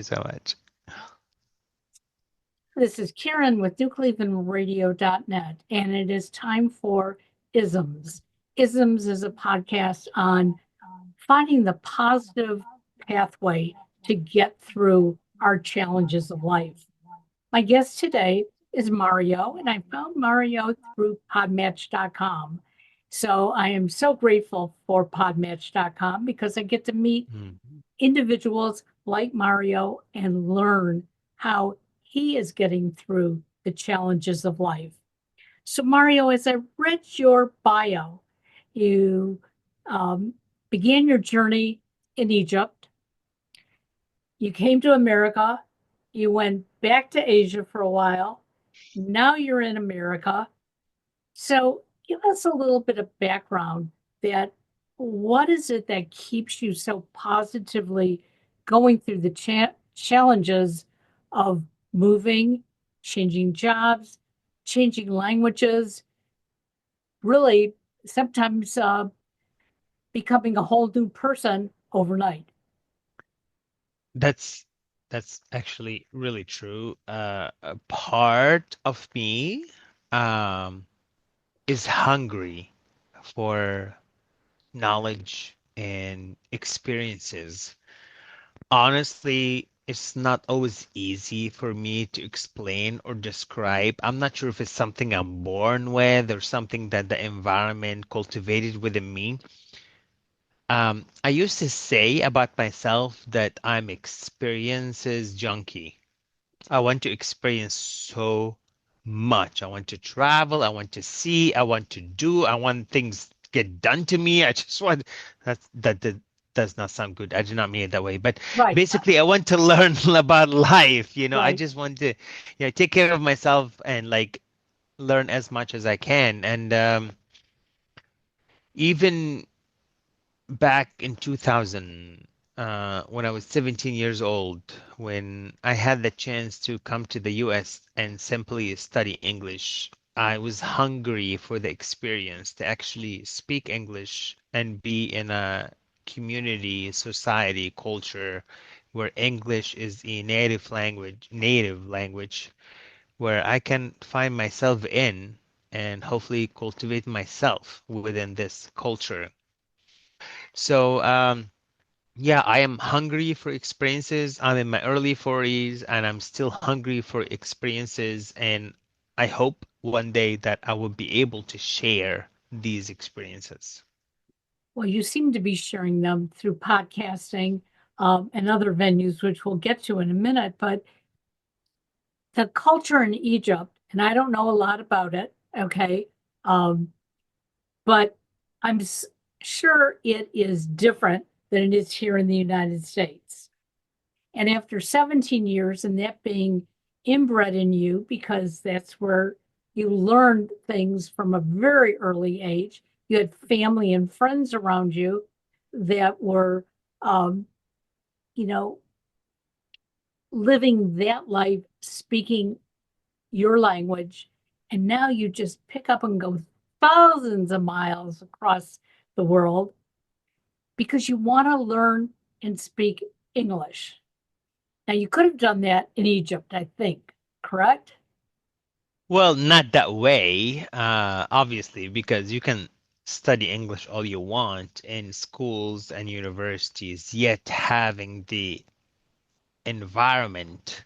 so much. This is Karen with newclevelandradio.net, and it is time for ISMs. ISMs is a podcast on finding the positive pathway to get through our challenges of life. My guest today is Mario, and I found Mario through podmatch.com. So I am so grateful for podmatch.com because I get to meet Mhm. individuals like Mario and learn how he is getting through the challenges of life. So, Mario, as I read your bio, you um, began your journey in Egypt. You came to America. You went back to Asia for a while. Now you're in America. So, give us a little bit of background that what is it that keeps you so positively going through the challenges of moving, changing jobs, changing languages, really sometimes becoming a whole new person overnight? That's that's actually really true. A part of me um, is hungry for knowledge and experiences. Honestly, it's not always easy for me to explain or describe. I'm not sure if it's something I'm born with or something that the environment cultivated within me. I used to say about myself that I'm experiences junkie. I want to experience so much. I want to travel. I want to see. I want to do. I want things to get done to me. I just want that does not sound good. I do not mean it that way. But Right, basically, I want to learn about life. I right. just want to, take care of myself and like learn as much as I can. And even back in 2000, when I was 17 years old, when I had the chance to come to the US and simply study English, I was hungry for the experience to actually speak English and be in a community, society, culture where English is a native language, where I can find myself in and hopefully cultivate myself within this culture. So, yeah, I am hungry for experiences. I'm in my early 40s and I'm still hungry for experiences. And I hope one day that I will be able to share these experiences. Well, you seem to be sharing them through podcasting and other venues, which we'll get to in a minute. But the culture in Egypt, and I don't know a lot about it, okay, um, but I'm sure it is different than it is here in the United States. And after 17 years, and that being inbred in you, because that's where you learned things from a very early age, you had family and friends around you that were, um, you know, living that life, speaking your language, and now you just pick up and go thousands of miles across the world because you want to learn and speak English. Now, you could have done that in Egypt, I think, correct? Well, not that way, obviously, because you can study English all you want in schools and universities, yet having the environment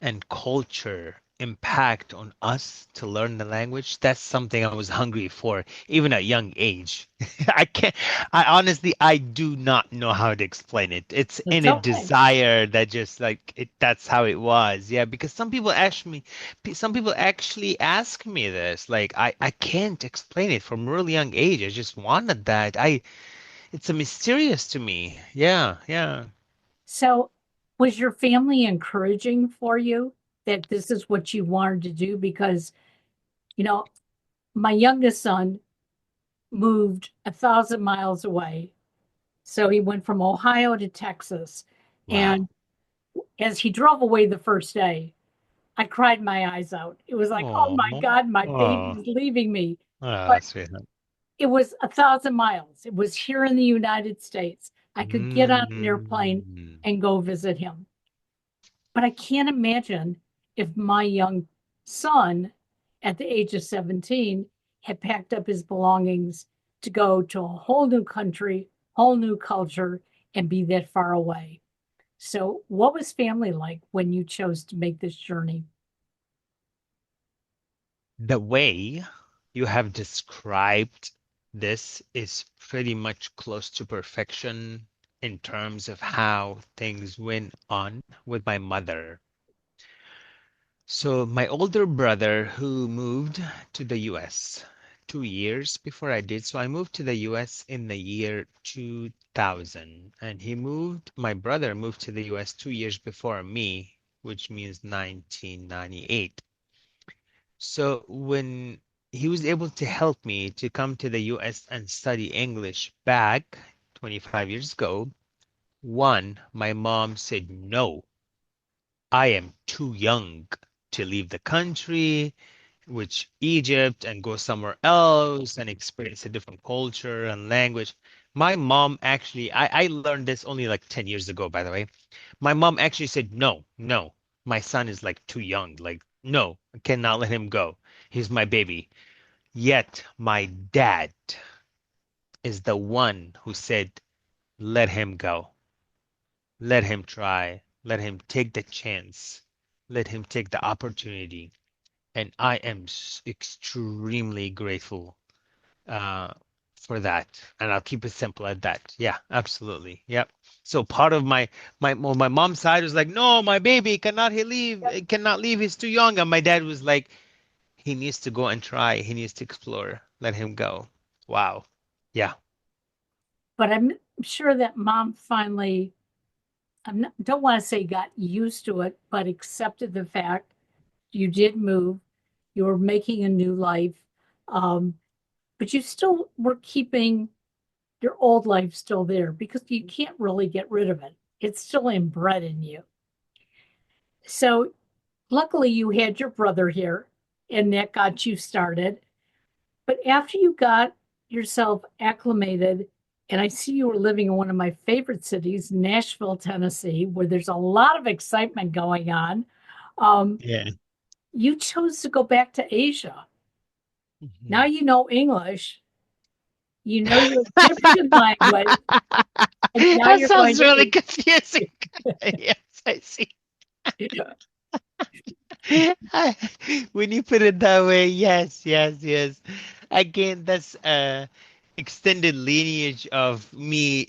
and culture impact on us to learn the language, that's something I was hungry for, even at young age. I can't, I honestly, I do not know how to explain it. It's It's in a okay. desire that just like it, that's how it was. Yeah, because some people actually ask me this. Like, I can't explain it from really young age. I just wanted that. It's a mysterious to me. Yeah, yeah. So, was your family encouraging for you that this is what you wanted to do? Because, you know, my youngest son moved 1,000 miles away. So he went from Ohio to Texas. Wow. And as he drove away the first day, I cried my eyes out. It was like, oh Oh, my God, my oh, baby's leaving me. oh, But sweetheart. it was 1,000 miles. It was here in the United States. I could get on an airplane Mm. and go visit him. But I can't imagine if my young son at the age of 17 had packed up his belongings to go to a whole new country, whole new culture, and be that far away. So, what was family like when you chose to make this journey? The way you have described this is pretty much close to perfection in terms of how things went on with my mother. So, my older brother who moved to the US 2 years before I did. So, I moved to the US in the year 2000, and my brother moved to the US 2 years before me, which means 1998. So when he was able to help me to come to the US and study English back 25 years ago, one, my mom said, no, I am too young to leave the country, which Egypt, and go somewhere else and experience a different culture and language. My mom actually, I learned this only like 10 years ago, by the way. My mom actually said, no, no, my son is like too young. Like, no, I cannot let him go. He's my baby. Yet my dad is the one who said, let him go. Let him try. Let him take the chance. Let him take the opportunity. And I am extremely grateful uh, for that. And I'll keep it simple at that. Yeah, absolutely. Yep. So part of my mom's side was like, no, my baby cannot he leave, cannot leave. He's too young. And my dad was like, he needs to go and try. He needs to explore. Let him go. Wow. Yeah. But I'm sure that mom finally, don't want to say got used to it, but accepted the fact you did move, you were making a new life, um, but you still were keeping your old life still there because you can't really get rid of it. It's still inbred in you. So luckily you had your brother here and that got you started. But after you got yourself acclimated, and I see you were living in one of my favorite cities, Nashville, Tennessee, where there's a lot of excitement going on. Um, Yeah. you chose to go back to Asia. Now Mhm. you know English, you know your Egyptian language, and now That you're going sounds really to confusing. Yes, I see. Asia. When you put it that way, yes, yes, yes. Again, that's extended lineage of me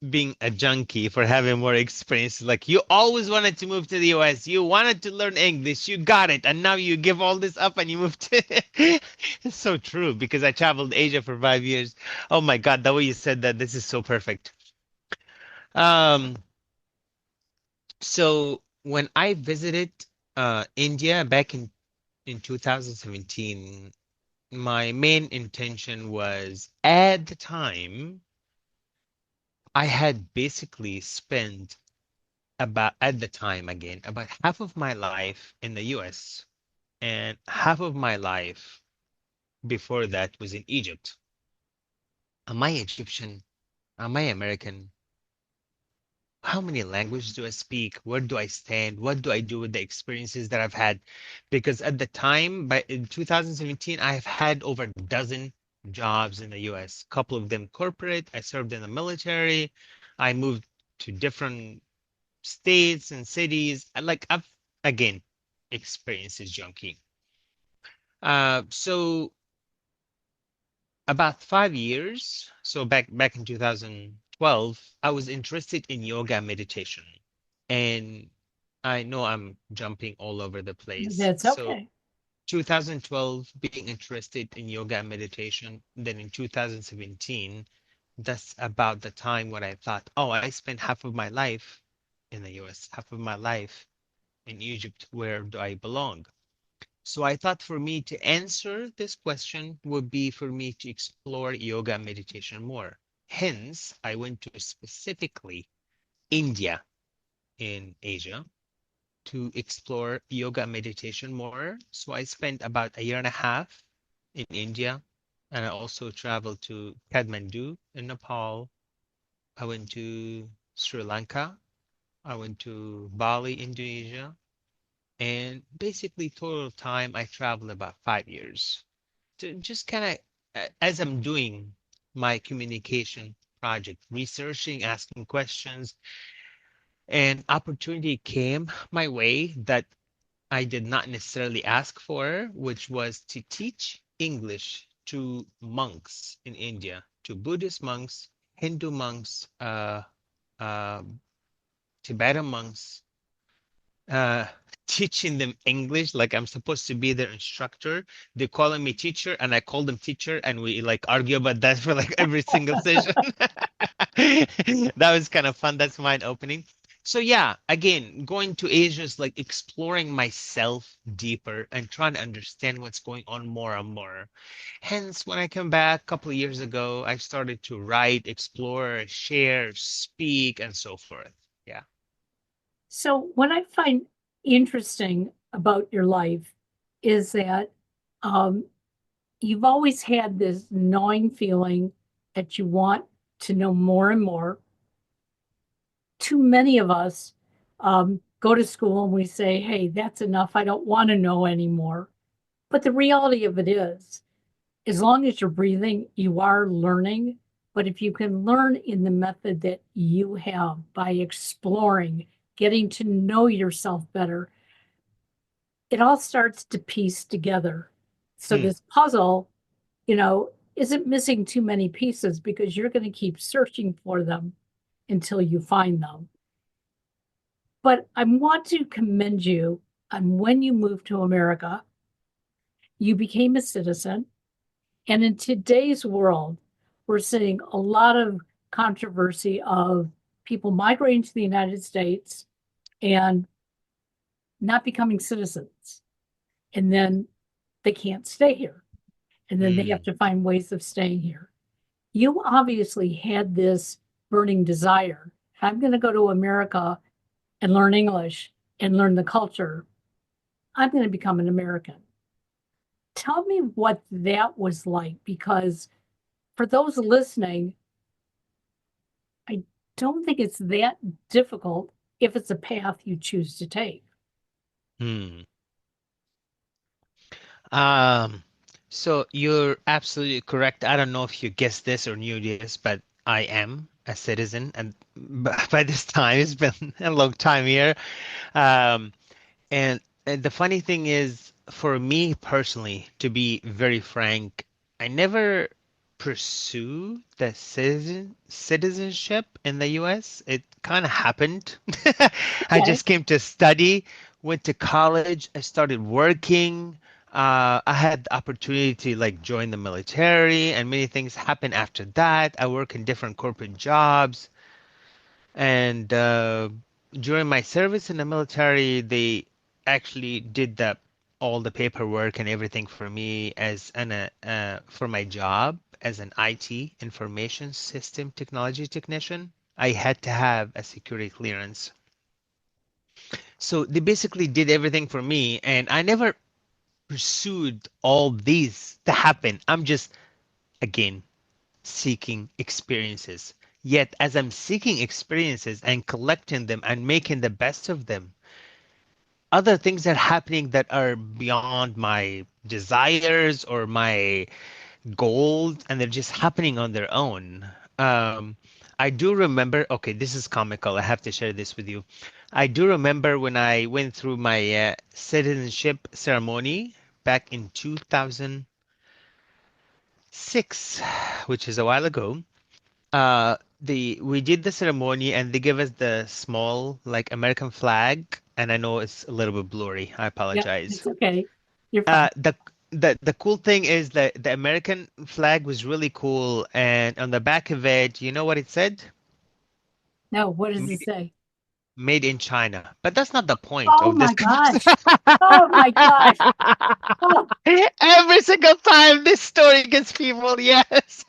being a junkie for having more experience. Like you always wanted to move to the US, you wanted to learn English, you got it, and now you give all this up and you move to. It's so true because I traveled Asia for 5 years. Oh my God, the way you said that, this is so perfect. Um, so when I visited India back in 2017, my main intention was at the time I had basically spent about at the time again about half of my life in the US and half of my life before that was in Egypt. Am I Egyptian? Am I American? How many languages do I speak? Where do I stand? What do I do with the experiences that I've had? Because at the time, by in 2017, I've had over a dozen jobs in the US, a couple of them corporate. I served in the military. I moved to different states and cities. Like I've again experiences junkie. So about 5 years, so back in 2012, I was interested in yoga and meditation. And I know I'm jumping all over the place. That's So okay. 2012, being interested in yoga and meditation. Then in 2017, that's about the time when I thought, oh, I spent half of my life in the US, half of my life in Egypt. Where do I belong? So I thought for me to answer this question would be for me to explore yoga and meditation more. Hence, I went to specifically India in Asia to explore yoga and meditation more. So I spent about a year and a half in India, and I also traveled to Kathmandu in Nepal. I went to Sri Lanka I went to Bali, Indonesia, and basically total time I traveled about 5 years. To just kind of, as I'm doing my communication project, researching, asking questions, and opportunity came my way that I did not necessarily ask for, which was to teach English to monks in India, to Buddhist monks, Hindu monks, uh, Tibetan monks, uh, teaching them English like I'm supposed to be their instructor. They calling me teacher, and I call them teacher, and we like argue about that for like every single session. That was kind of fun. That's mind opening. So yeah, again, going to Asia is like exploring myself deeper and trying to understand what's going on more and more. Hence, when I came back a couple of years ago, I started to write, explore, share, speak, and so forth. Yeah. So, what I find interesting about your life is that um, you've always had this gnawing feeling that you want to know more and more. Too many of us go to school and we say, hey, that's enough. I don't want to know anymore. But the reality of it is, as long as you're breathing, you are learning. But if you can learn in the method that you have by exploring, getting to know yourself better, it all starts to piece together. So Hmm. this puzzle, isn't missing too many pieces because you're going to keep searching for them until you find them. But I want to commend you on when you moved to America, you became a citizen. And in today's world, we're seeing a lot of controversy of people migrating to the United States and not becoming citizens. And then they can't stay here. And then they have Hmm. to find ways of staying here. You obviously had this burning desire. I'm going to go to America and learn English and learn the culture. I'm going to become an American. Tell me what that was like, because for those listening, I don't think it's that difficult if it's a path you choose to take. Hmm. Um, so you're absolutely correct. I don't know if you guessed this or knew this, but I am a citizen, and by this time, it's been a long time here. Um, and the funny thing is, for me personally, to be very frank, I never pursue the citizenship in the US. It kind of happened. I Okay. just came to study, went to college, I started working. I had the opportunity to like join the military, and many things happened after that. I work in different corporate jobs. And during my service in the military, they actually did all the paperwork and everything for me as for my job as an IT information system technology technician. I had to have a security clearance. So they basically did everything for me, and I never pursued all these to happen. I'm just, again, seeking experiences. Yet, as I'm seeking experiences and collecting them and making the best of them, other things are happening that are beyond my desires or my goals, and they're just happening on their own. Um, I do remember, okay, this is comical. I have to share this with you. I do remember when I went through my citizenship ceremony back in 2006, which is a while ago. The we did the ceremony and they give us the small like American flag, and I know it's a little bit blurry. I Yep. apologize. It's okay. You're Uh, fine. the the cool thing is that the American flag was really cool, and on the back of it, you know what it said? No, what does it Made, say? made in China. But that's not the point Oh of this my gosh. conversation. Oh my gosh. Oh, Every single time this story gets people, yes.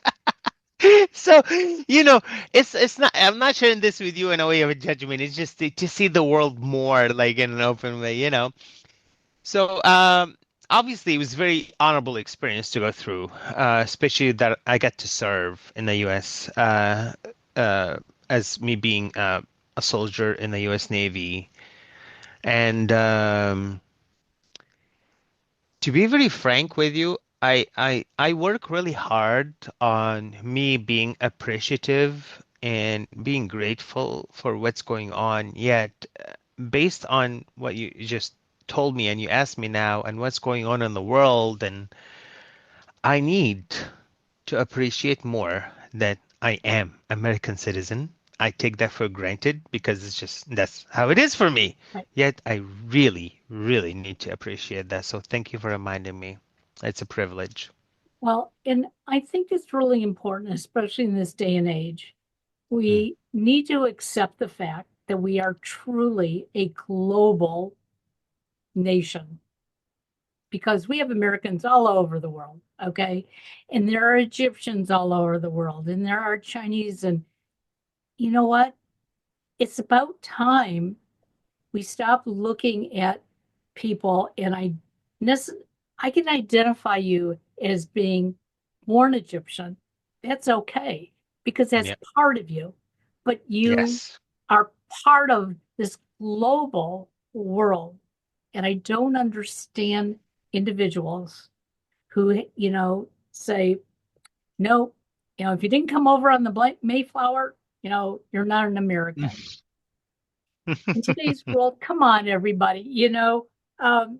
So, you know, it's not. I'm not sharing this with you in a way of a judgment. It's just to see the world more like in an open way. So, obviously, it was a very honorable experience to go through, especially that I got to serve in the U.S. Uh, as me being a soldier in the U.S. Navy. And to be very frank with you, I work really hard on me being appreciative and being grateful for what's going on. Yet, based on what you just told me and you asked me now and what's going on in the world, and I need to appreciate more that I am American citizen. I take that for granted because it's just that's how it is for me. Right. Yet I really, really need to appreciate that. So thank you for reminding me. It's a privilege. Well, and I think it's really important, especially in this day and age. Mm, We need to accept the fact that we are truly a global nation because we have Americans all over the world, okay? And there are Egyptians all over the world, and there are Chinese. And you know what? It's about time we stop looking at people and I can identify you as being born Egyptian. That's okay because that's yeah. part of you. But you Yes. are part of this global world. And I don't understand individuals who, say, no, if you didn't come over on the Mayflower, you're not an American. In today's world, come on, everybody, um,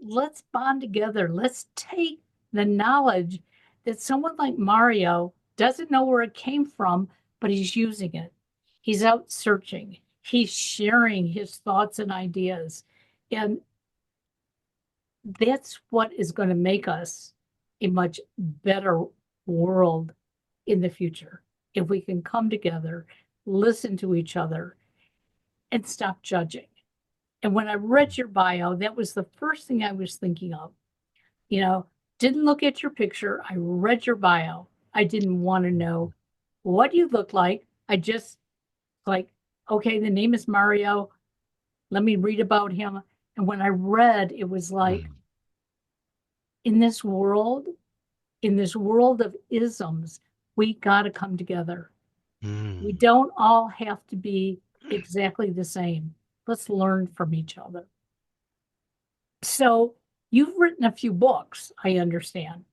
let's bond together. Let's take the knowledge that someone like Mario doesn't know where it came from, but he's using it. He's out searching, he's sharing his thoughts and ideas. And that's what is going to make us a much better world in the future. If we can come together, listen to each other, and stop judging. And when I read your bio, that was the first thing I was thinking of. You know, didn't look at your picture. I read your bio. I didn't want to know what you look like. I just like, okay, the name is Mario. Let me read about him. And when I read, it was like, Mm, in this world, in this world of isms, we got to come together. We mm. don't all have to be exactly the same. Let's learn from each other. So you've written a few books, I understand.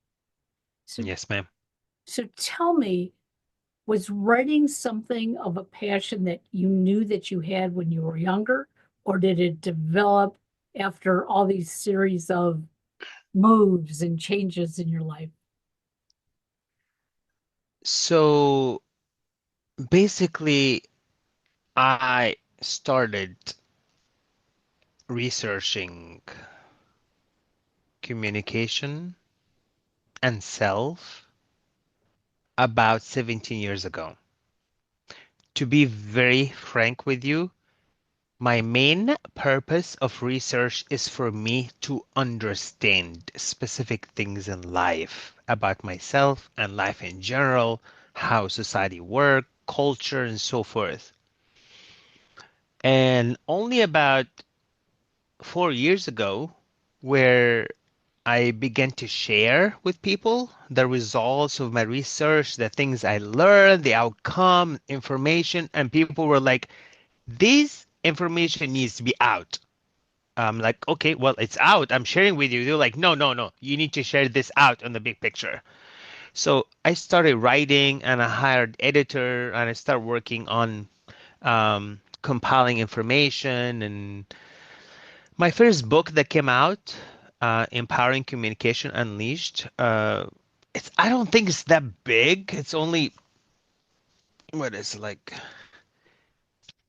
So Yes, ma'am. so tell me, was writing something of a passion that you knew that you had when you were younger, or did it develop after all these series of moves and changes in your life? So basically, I started researching communication and self about 17 years ago. To be very frank with you, my main purpose of research is for me to understand specific things in life about myself and life in general, how society works, culture, and so forth. And only about 4 years ago, where I began to share with people the results of my research, the things I learned, the outcome, information, and people were like, this information needs to be out. I'm like, okay, well, it's out. I'm sharing with you. They're like, no, no, no. You need to share this out on the big picture. So I started writing and I hired editor and I started working on compiling information. And my first book that came out, Empowering Communication Unleashed, I don't think it's that big. It's only, what is it, like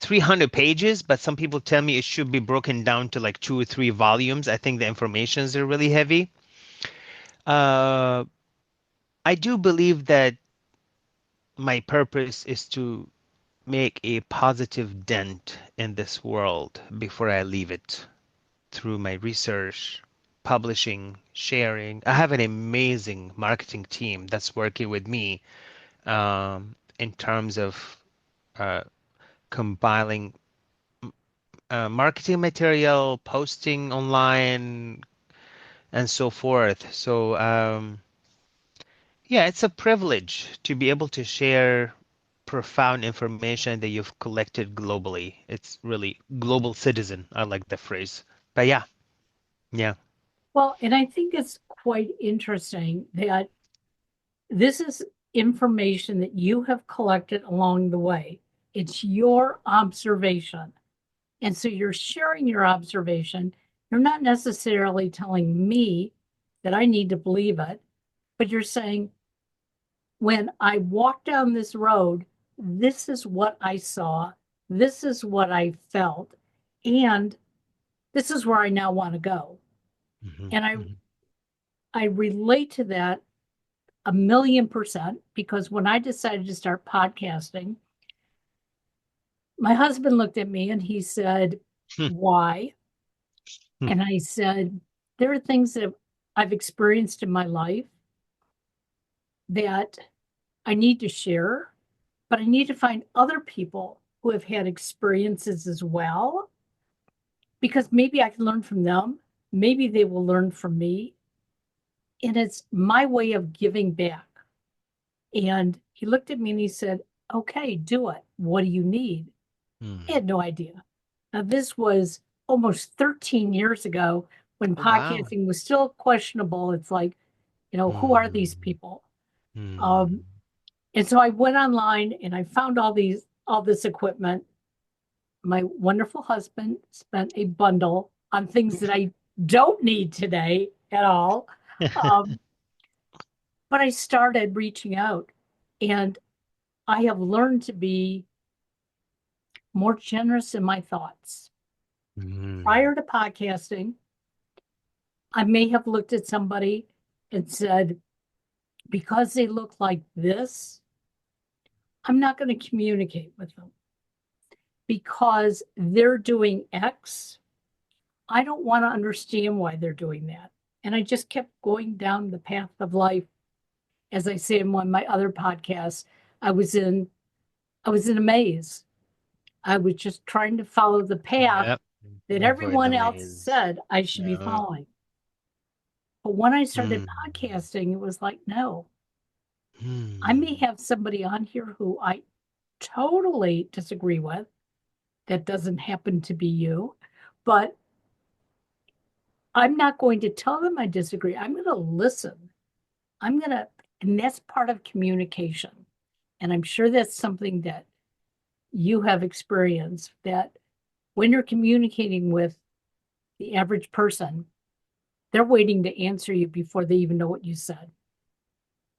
300 pages, but some people tell me it should be broken down to like 2 or 3 volumes. I think the informations are really heavy. Uh, I do believe that my purpose is to make a positive dent in this world before I leave it through my research, publishing, sharing. I have an amazing marketing team that's working with me in terms of uh, compiling marketing material, posting online, and so forth. So, yeah, it's a privilege to be able to share profound information that you've collected globally. It's really global citizen. I like the phrase. But yeah, yeah. Well, and I think it's quite interesting that this is information that you have collected along the way. It's your observation. And so you're sharing your observation. You're not necessarily telling me that I need to believe it, but you're saying, when I walk down this road, this is what I saw, this is what I felt, and this is where I now want to go. Hmm. And I Hmm. I relate to that 1,000,000%, because when I decided to start podcasting, my husband looked at me and he said, "Why?" And I said, "There are things that I've experienced in my life that I need to share, but I need to find other people who have had experiences as well, because maybe I can learn from them. Maybe they will learn from me. And it's my way of giving back." And he looked at me and he said, "Okay, do it. What do you need?" I Hmm. had no idea. Now, this was almost 13 years ago, when Oh, wow. podcasting was still questionable. It's like, who are these Hmm. people? Um, Hmm. and so I went online and I found all this equipment. My wonderful husband spent a bundle on things that I don't need today at all. Um, but I started reaching out, and I have learned to be more generous in my thoughts. Hmm. Prior to podcasting, I may have looked at somebody and said, because they look like this, I'm not going to communicate with them. Because they're doing X, I don't want to understand why they're doing that. And I just kept going down the path of life. As I say in one of my other podcasts, I was in I was in a maze. I was just trying to follow the path Yep. that Avoid the everyone else maze. said I should be Yeah. following. But when I started Hmm. podcasting, it was like, no, I may Hmm. have somebody on here who I totally disagree with. That doesn't happen to be you, but I'm not going to tell them I disagree. I'm going to listen. I'm going to, and that's part of communication. And I'm sure that's something that you have experienced, that when you're communicating with the average person, they're waiting to answer you before they even know what you said.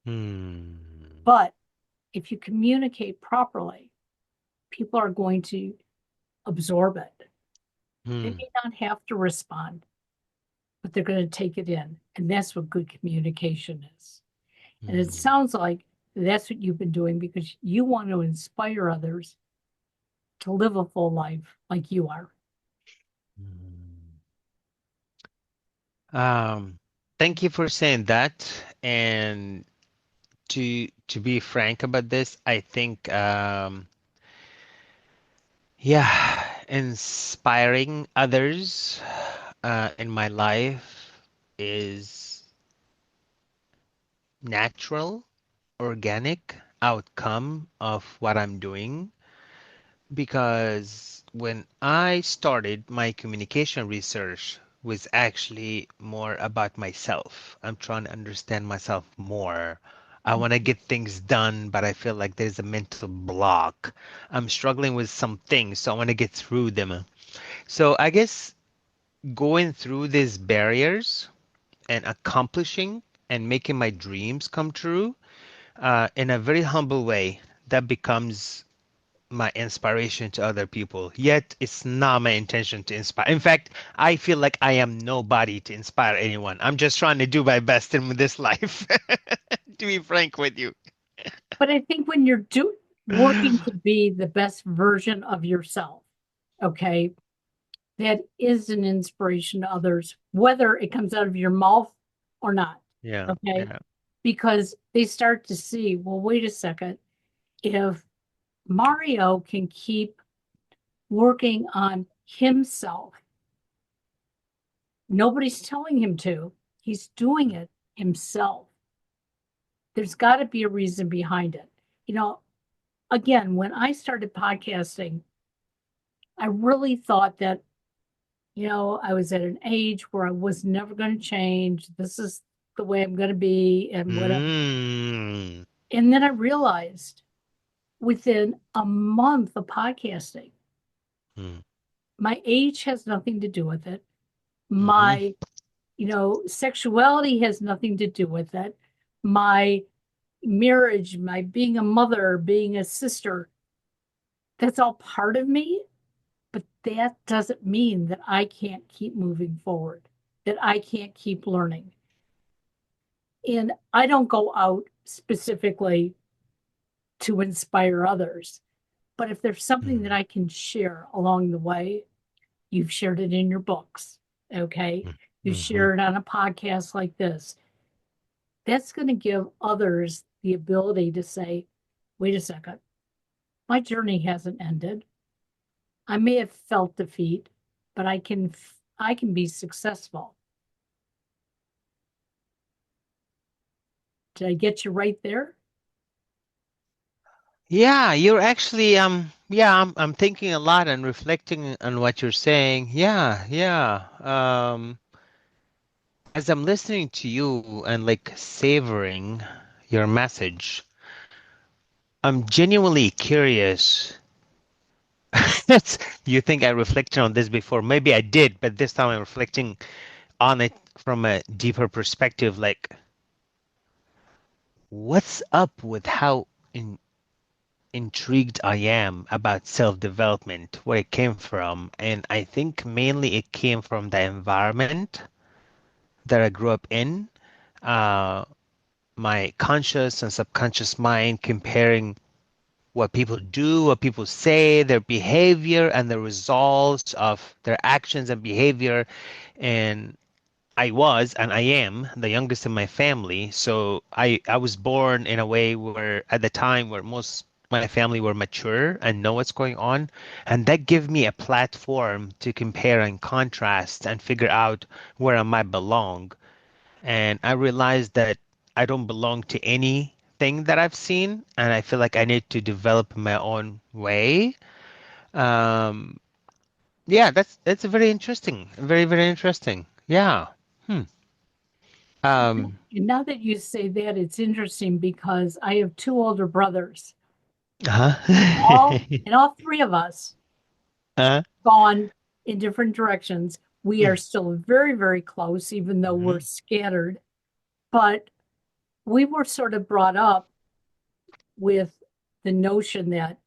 Hmm. But if you communicate properly, people are going to absorb it. They Hmm. may not have to respond, but they're going to take it in. And that's what good communication is. And it Hmm. sounds like that's what you've been doing, because you want to inspire others to live a full life like you are. Hmm. Um, Thank you for saying that. And to be frank about this, I think yeah, inspiring others in my life is natural, organic outcome of what I'm doing. Because when I started, my communication research was actually more about myself. I'm trying to understand myself more. I want to get things done, but I feel like there's a mental block. I'm struggling with some things, so I want to get through them. So I guess going through these barriers and accomplishing and making my dreams come true in a very humble way, that becomes my inspiration to other people. Yet it's not my intention to inspire. In fact, I feel like I am nobody to inspire anyone. I'm just trying to do my best in this life. To be frank with you. But I think when you're working to be the best version of yourself, okay, that is an inspiration to others, whether it comes out of your mouth or not. Yeah, Okay. yeah. Because they start to see, well, wait a second, if Mario can keep working on himself, nobody's telling him to, he's doing it himself. There's got to be a reason behind it. You know, again, when I started podcasting, I really thought that, I was at an age where I was never going to change. This is the way I'm going to be and whatever. Mm, And then I realized within a month of podcasting, mm, my age has nothing to do with it. mhm, My, sexuality has nothing to do with it. My marriage, my being a mother, being a sister, that's all part of me. But that doesn't mean that I can't keep moving forward, that I can't keep learning. And I don't go out specifically to inspire others. But if there's something that mm, I can share along the way, you've shared it in your books, okay? mm, You mhm. share it on a podcast like this. That's going to give others the ability to say, wait a second, my journey hasn't ended. I may have felt defeat, but I can be successful. Did I get you right there? Yeah, you're actually yeah, I'm thinking a lot and reflecting on what you're saying. Yeah, yeah. As I'm listening to you and like savoring your message, I'm genuinely curious. That's, you think I reflected on this before? Maybe I did, but this time I'm reflecting on it from a deeper perspective. Like, what's up with how intrigued I am about self-development, where it came from? And I think mainly it came from the environment that I grew up in. Uh, my conscious and subconscious mind comparing what people do, what people say, their behavior, and the results of their actions and behavior. And I was and I am the youngest in my family, so I was born in a way where at the time where most my family were mature and know what's going on, and that gave me a platform to compare and contrast and figure out where I might belong. And I realized that I don't belong to anything that I've seen, and I feel like I need to develop my own way. Um, yeah, that's very interesting, very very interesting. Yeah. Hmm. Um, And now that you say that, it's interesting because I have two older brothers. uh-huh. All three of us uh, gone in different directions. We are still very, very close, even though we're mhm, scattered. But we were sort of brought up with the notion that,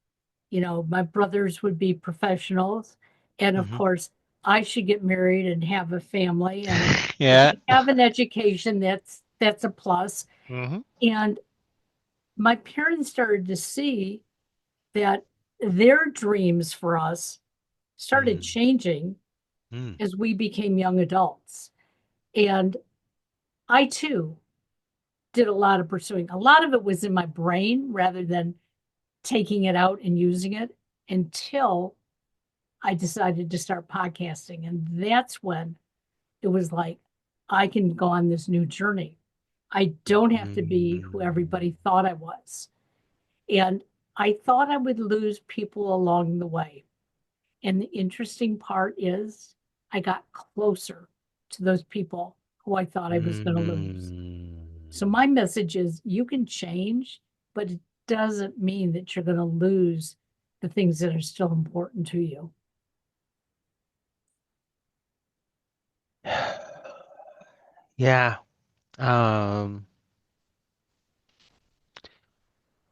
my brothers would be professionals. And of mhm. course, I should get married and have a family. And if Yeah. I have an education, that's a plus. Mhm, And my parents started to see that their dreams for us started mm, changing mm, as we became young adults. And I too did a lot of pursuing. A lot of it was in my brain rather than taking it out and using it until I decided to start podcasting. And that's when it was like, I can go on this new journey. I don't have to be who mm. everybody thought I was. And I thought I would lose people along the way. And the interesting part is, I got closer to those people who I thought I was going to lose. So, Mm. my message is you can change, but it doesn't mean that you're going to lose the things that are still important to you. Yeah. Um,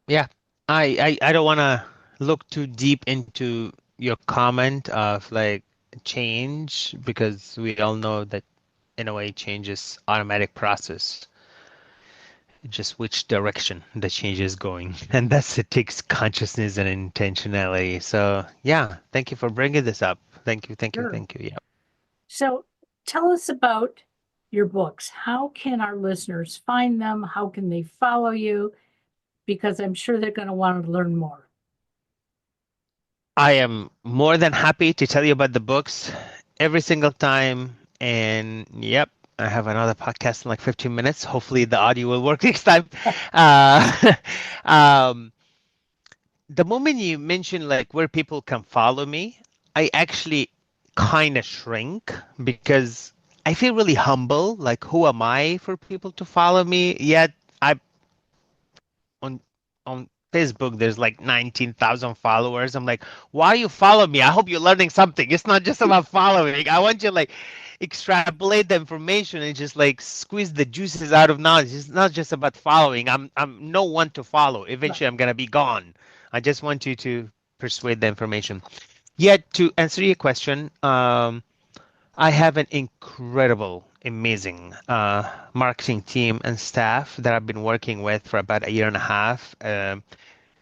yeah. I don't want to look too deep into your comment of like change because we all know that in a way change is automatic process. Just which direction the change is going. And that's it takes consciousness and intentionality. So yeah, thank you for bringing this up. Thank you, thank you, Sure. thank you. Yeah. So, tell us about your books. How can our listeners find them? How can they follow you? Because I'm sure they're going to want to learn more. I am more than happy to tell you about the books every single time. And yep, I have another podcast in like 15 minutes. Hopefully the audio will work next time. Uh, um, the moment you mention like where people can follow me, I actually kind of shrink because I feel really humble. Like, who am I for people to follow me? Yet I on on Facebook, there's like 19,000 followers. I'm like, why you follow me? I hope you're learning something. It's not just about following. I want you to like extrapolate the information and just like squeeze the juices out of knowledge. It's not just about following. I'm no one to follow. Right. Eventually, I'm gonna be gone. I just want you to persuade the information. Yet to answer your question, I have an incredible, amazing marketing team and staff that I've been working with for about a year and a half.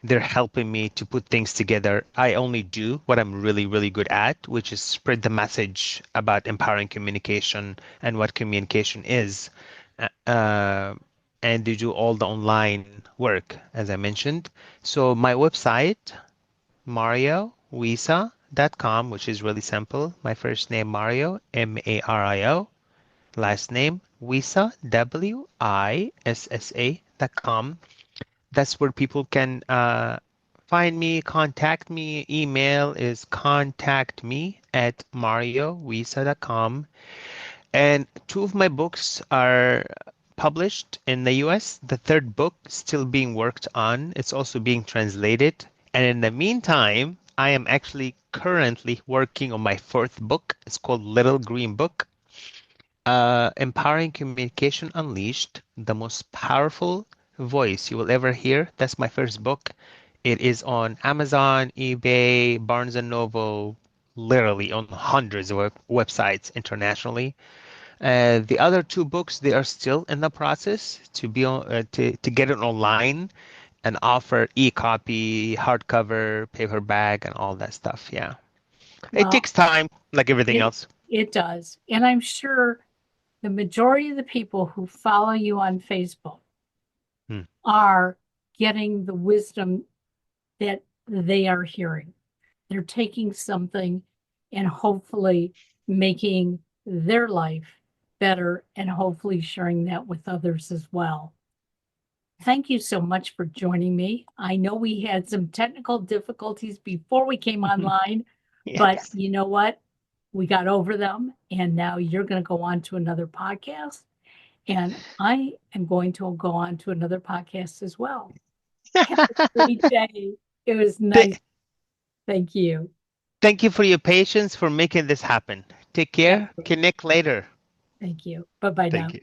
They're helping me to put things together. I only do what I'm really, really good at, which is spread the message about empowering communication and what communication is. Uh, and they do all the online work, as I mentioned. So my website, mariowissa.com, which is really simple. My first name, Mario, Mario, last name, Wissa, Wissa.com. That's where people can find me, contact me. Email is contact me at mariowissa.com. And two of my books are published in the US. The third book is still being worked on. It's also being translated. And in the meantime, I am actually currently working on my fourth book. It's called Little Green Book. Empowering Communication Unleashed, the most powerful voice you will ever hear. That's my first book. It is on Amazon, eBay, Barnes and Noble, literally on hundreds of websites internationally. The other two books, they are still in the process to be on, to get it online and offer e-copy, hardcover, paperback, and all that stuff. Yeah, it Well, takes time, like everything it else. it does. And I'm sure the majority of the people who follow you on Facebook Hmm. are getting the wisdom that they are hearing. They're taking something and hopefully making their life better and hopefully sharing that with others as well. Thank you so much for joining me. I know we had some technical difficulties before we came online, but Yes. you know what? We got over them, and now you're going to go on to another podcast, and I am going to go on to another podcast as well. Have a great day. It was nice. Th- Thank you. Thank you for your patience for making this happen. Take care. Absolutely. Connect later. Thank you. Bye bye Thank now. you.